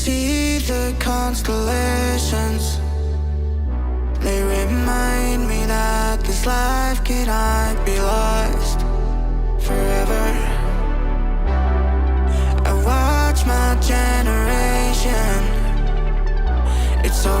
see the constellations. They remind me that this life cannot be lost forever. I watch my generation, it's so